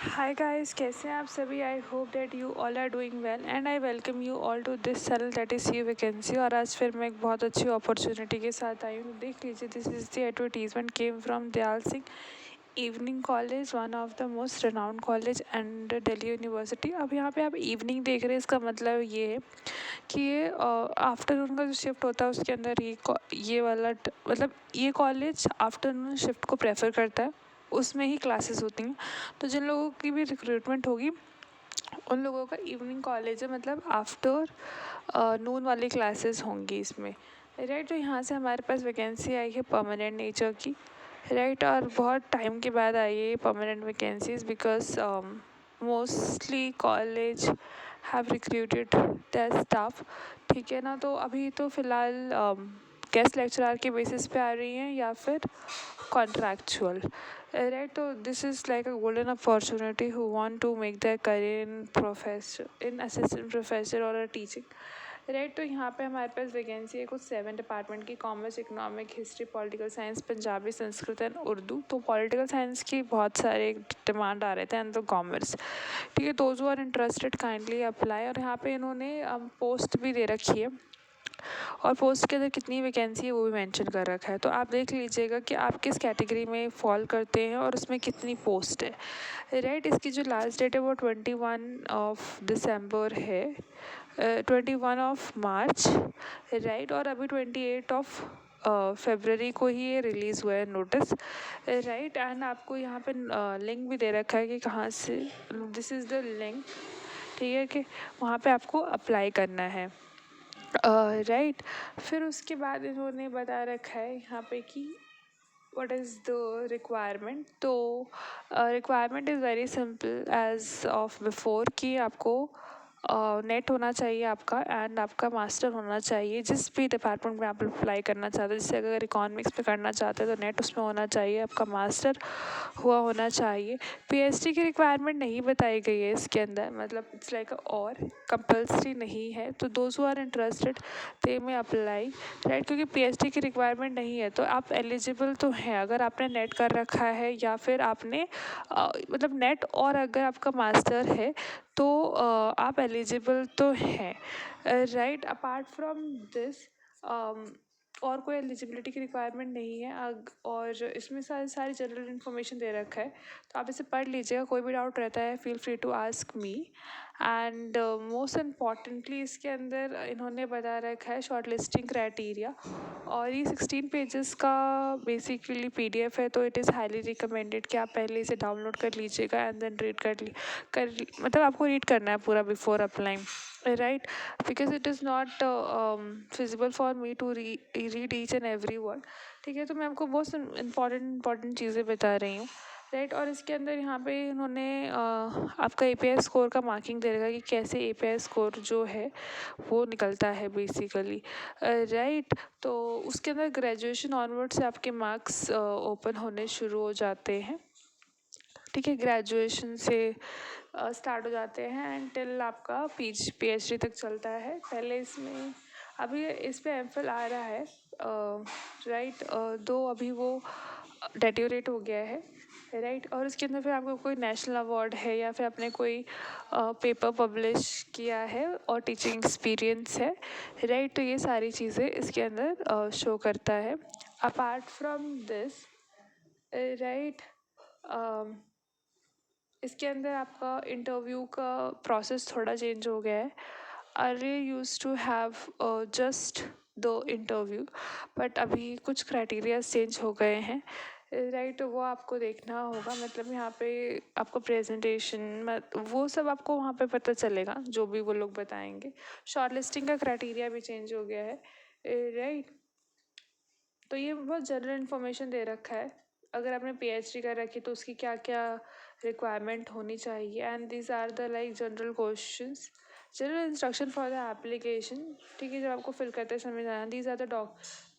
Hi guys, कैसे हैं आप सभी। I hope that you all are doing well and I welcome you all to this channel that is C vacancy. और आज फिर मैं एक बहुत अच्छी अपॉर्चुनिटी के साथ आई हूँ। देख लीजिए, this is the advertisement came from Dayal Singh evening college, one of the most renowned college and Delhi university. अब यहाँ पे आप इवनिंग देख रहे हैं, इसका मतलब ये है कि ये आफ्टरनून का जो शिफ्ट होता है उसके अंदर ये वाला मतलब ये कॉलेज आफ्टरनून शिफ्ट को प्रेफर करता है, उसमें ही क्लासेस होती हैं। तो जिन लोगों की भी रिक्रूटमेंट होगी उन लोगों का इवनिंग कॉलेज है, मतलब आफ्टर नून वाली क्लासेस होंगी इसमें, राइट। तो यहाँ से हमारे पास वैकेंसी आई है परमानेंट नेचर की, राइट। और बहुत टाइम के बाद आई है permanent vacancies because mostly college have recruited the staff, ठीक है ना। तो अभी तो फ़िलहाल गेस्ट लेक्चरर के बेसिस पे आ रही हैं या फिर कॉन्ट्रैक्चुअल, राइट। तो this is like a golden opportunity who want to make their career in professor, in assistant professor और टीचिंग, राइट। तो यहाँ पे हमारे पास वैकेंसी है कुछ 7 डिपार्टमेंट की, commerce, economic, history, political science, Punjabi, Sanskrit and Urdu. तो पॉलिटिकल साइंस की बहुत सारे डिमांड आ रहे थे एंड तो कॉमर्स, ठीक है। Those are interested kindly apply. और यहाँ पे इन्होंने पोस्ट भी दे रखी है और पोस्ट के अंदर कितनी वैकेंसी है वो भी मेंशन कर रखा है। तो आप देख लीजिएगा कि आप किस कैटेगरी में फॉल करते हैं और उसमें कितनी पोस्ट है, राइट। इसकी जो लास्ट डेट है वो 21 दिसंबर है, 21 मार्च, राइट। और अभी 28 फरवरी को ही ये रिलीज़ हुआ है नोटिस, राइट। एंड आपको यहाँ पे लिंक भी दे रखा है कि कहाँ से, दिस इज़ द लिंक, ठीक है, कि वहाँ पे आपको अप्लाई करना है, राइट। फिर उसके बाद इन्होंने बता रखा है यहाँ पे कि what is the requirement। तो requirement is very simple age of before कि आपको नेट होना चाहिए आपका एंड आपका मास्टर होना चाहिए जिस भी डिपार्टमेंट में आप अप्लाई करना चाहते हैं। जैसे अगर इकोनॉमिक्स में करना चाहते हैं तो नेट उसमें होना चाहिए, आपका मास्टर हुआ होना चाहिए। पीएचडी की रिक्वायरमेंट नहीं बताई गई है इसके अंदर, मतलब इट्स लाइक और कंपल्सरी नहीं है। तो those who are interested they में अप्लाई, राइट। क्योंकि पीएचडी की रिक्वायरमेंट नहीं है तो आप एलिजिबल तो हैं अगर आपने नेट कर रखा है या फिर आपने मतलब नेट और अगर आपका मास्टर है तो आप एलिजिबल तो हैं, राइट। अपार्ट फ्रॉम दिस और कोई एलिजिबिलिटी की रिक्वायरमेंट नहीं है। और इसमें सारी सारी जनरल इन्फॉर्मेशन दे रखा है, तो आप इसे पढ़ लीजिएगा। कोई भी डाउट रहता है feel free to ask me. And most importantly इसके अंदर इन्होंने बता रखा है शॉर्ट लिस्टिंग क्राइटेरिया, और ये 16 पेजेस का बेसिकली पीडीएफ है। तो इट इज़ हाईली रिकमेंडेड कि आप पहले इसे डाउनलोड कर लीजिएगा एंड देन रीड कर मतलब आपको रीड करना है पूरा before applying, right. Because it is not feasible for me to read each and every word, ठीक है। तो मैं आपको बहुत इंपॉर्टेंट चीज़ें बता रही हूँ, राइट। और इसके अंदर यहाँ पे इन्होंने आपका एपीआई स्कोर का मार्किंग दे रखा कि कैसे एपीआई स्कोर जो है वो निकलता है बेसिकली, राइट। तो उसके अंदर ग्रेजुएशन ऑनवर्ड से आपके मार्क्स ओपन होने शुरू हो जाते हैं, ठीक है। ग्रेजुएशन से स्टार्ट हो जाते हैं एंड टिल आपका पीएचडी तक चलता है। पहले इसमें अभी इस पे एमफिल आ रहा है, राइट। दो अभी वो डेट्यूरेट हो गया है, राइट। और उसके अंदर फिर आपको कोई नेशनल अवार्ड है या फिर आपने कोई पेपर पब्लिश किया है और टीचिंग एक्सपीरियंस है, राइट। तो ये सारी चीज़ें इसके अंदर शो करता है। अपार्ट फ्रॉम दिस, राइट, इसके अंदर आपका इंटरव्यू का प्रोसेस थोड़ा चेंज हो गया है। Early use to have just the interview, but अभी कुछ क्राइटेरिया चेंज हो गए हैं, राइट। वो आपको देखना होगा, मतलब यहाँ पे आपको प्रेजेंटेशन वो सब आपको वहाँ पे पता चलेगा जो भी वो लोग बताएंगे। शॉर्ट लिस्टिंग का क्राइटेरिया भी चेंज हो गया है, राइट। तो ये बहुत जनरल इन्फॉर्मेशन दे रखा है। अगर आपने पीएचडी कर रखी तो उसकी क्या क्या रिक्वायरमेंट होनी चाहिए and these are the like general questions, general instruction for the application, ठीक है। जब आपको फिल करते समय जाना, दीज आर द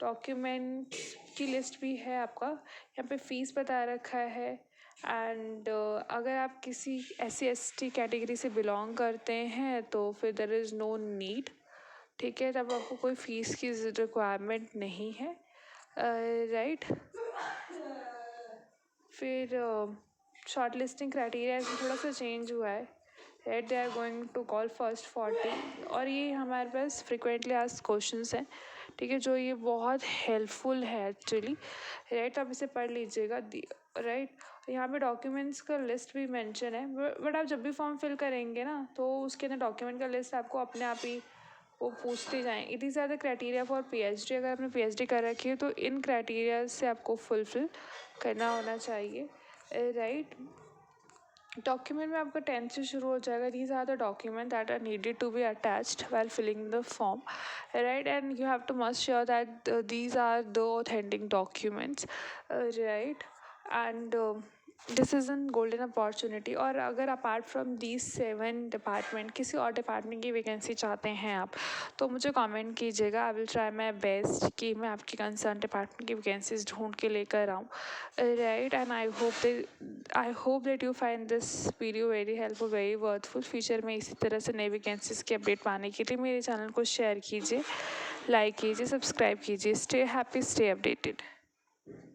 डॉक्यूमेंट्स की लिस्ट भी है आपका यहाँ पे, फीस बता रखा है। एंड अगर आप किसी SC ST कैटेगरी से बिलोंग करते हैं तो फिर देयर इज़ नो नीड, ठीक है। तब आपको कोई फ़ीस की रिक्वायरमेंट नहीं है, राइट। फिर शॉर्ट लिस्टिंग क्राइटेरिया इसमें थोड़ा सा चेंज हुआ है, right. They are going to call first 40, और ये हमारे पास फ्रिक्वेंटली आस्क्ड क्वेश्चंस हैं, ठीक है, जो ये बहुत हेल्पफुल है एक्चुअली, राइट. आप इसे पढ़ लीजिएगा, राइट. यहाँ पे डॉक्यूमेंट्स का लिस्ट भी मेंशन है, बट आप जब भी फॉर्म फिल करेंगे ना तो उसके अंदर डॉक्यूमेंट का लिस्ट आपको अपने आप ही वो पूछते जाएं. It is are the criteria for PhD. अगर आपने पीएचडी कर रखी है तो इन क्राइटेरिया से आपको फुलफिल करना होना चाहिए, राइट. डॉक्यूमेंट में आपका 10th से शुरू हो जाएगा. These are the document that are needed to be attached while filling the form, right. And you have to must sure that these are the authentic documents, right. And this is an golden opportunity. और अगर apart from these 7 department किसी और department की vacancy चाहते हैं आप, तो मुझे कमेंट कीजिएगा. I will try my best कि मैं आपकी कंसर्न डिपार्टमेंट की वैकेंसीज ढूंढ के लेकर आऊँ, right. And I hope that you find this video very helpful, very worthful. Future में इसी तरह से नई वैकेंसीज की अपडेट पाने के लिए मेरे चैनल को शेयर कीजिए, लाइक कीजिए, सब्सक्राइब कीजिए. Stay happy, stay updated.